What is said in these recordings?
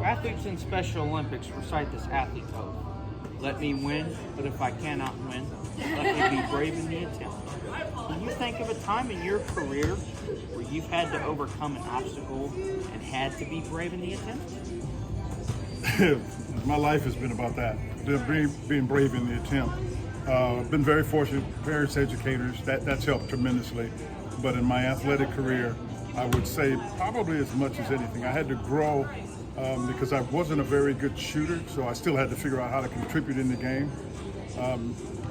Athletes in Special Olympics recite this athlete oath. Let me win, but if I cannot win, let me be brave in the attempt. Can you think of a time in your career where you've had to overcome an obstacle and had to be brave in the attempt? My life has been about that, being brave in the attempt. Been very fortunate, various educators, that's helped tremendously. But in my athletic career, I would say probably as much as anything. I had to grow because I wasn't a very good shooter, so I still had to figure out how to contribute in the game.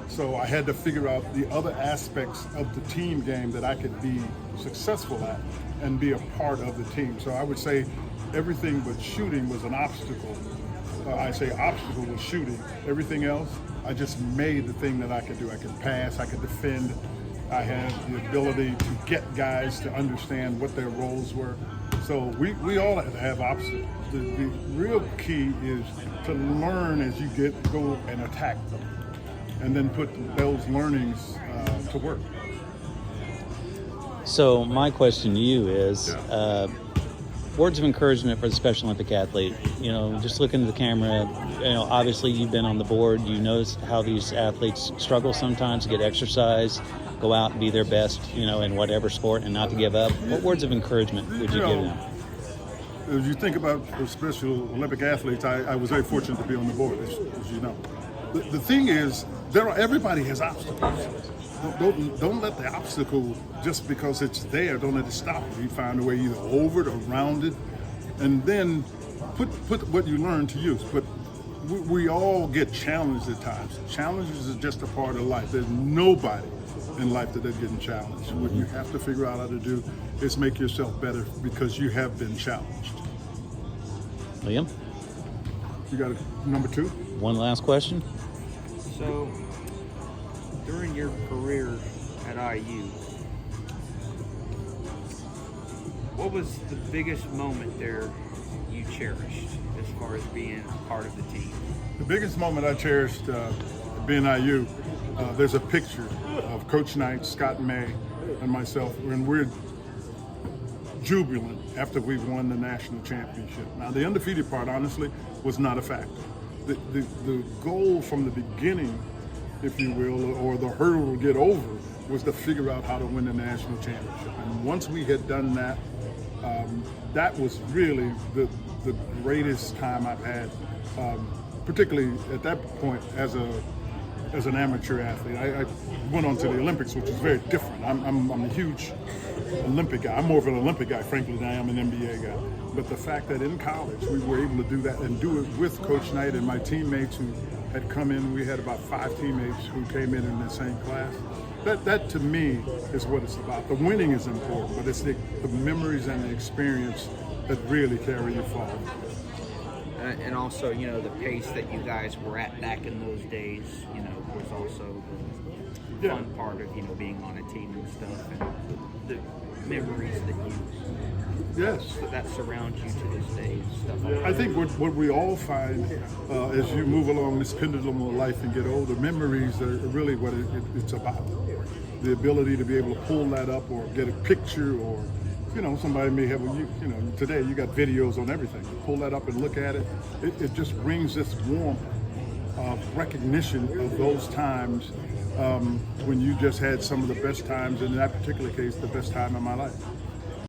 So I had to figure out the other aspects of the team game that I could be successful at and be a part of the team. So I would say everything but shooting was an obstacle. I say obstacle was shooting. Everything else, I just made the thing that I could do. I could pass, I could defend. I had the ability to get guys to understand what their roles were. So we all have to have obstacles. The real key is to learn as you go and attack them, and then put those learnings to work. So my question to you is, words of encouragement for the Special Olympic athlete. You know, just looking at the camera, you know, obviously you've been on the board. You notice how these athletes struggle sometimes to get exercise, go out and be their best, you know, in whatever sport and not to give up. What words of encouragement would you give them? As you think about the Special Olympic athletes, I was very fortunate to be on the board, as you know. The thing is, everybody has obstacles. Don't let the obstacle, just because it's there, don't let it stop you. You find a way either over it or around it, and then put what you learn to use. But we all get challenged at times. Challenges is just a part of life. There's nobody in life that isn't getting challenged. What you have to figure out how to do is make yourself better because you have been challenged. Liam? You got number 2? One last question. So, during your career at IU, what was the biggest moment there you cherished as far as being a part of the team? The biggest moment I cherished being IU, there's a picture of Coach Knight, Scott May, and myself, and we're jubilant after we've won the national championship. Now, the undefeated part, honestly, was not a factor. The goal from the beginning, if you will, or the hurdle to get over, was to figure out how to win the national championship. And once we had done that, that was really the greatest time I've had, particularly at that point as an amateur athlete. I went on to the Olympics, which is very different. I'm a huge Olympic guy. I'm more of an Olympic guy, frankly, than I am an NBA guy. But the fact that in college we were able to do that and do it with Coach Knight and my teammates who had come in, we had about 5 teammates who came in the same class. That to me is what it's about. The winning is important, but it's the memories and the experience that really carry you forward. And also, you know, the pace that you guys were at back in those days, you know, was also the fun part of, you know, being on a team and stuff, and the memories that surround you to this day and stuff. I think what we all find as you move along this pendulum of life and get older, memories are really what it's about. The ability to be able to pull that up or get a picture, or you know, somebody may have, you know, today you got videos on everything. You pull that up and look at it. It just brings this warmth of recognition of those times when you just had some of the best times, in that particular case, the best time of my life.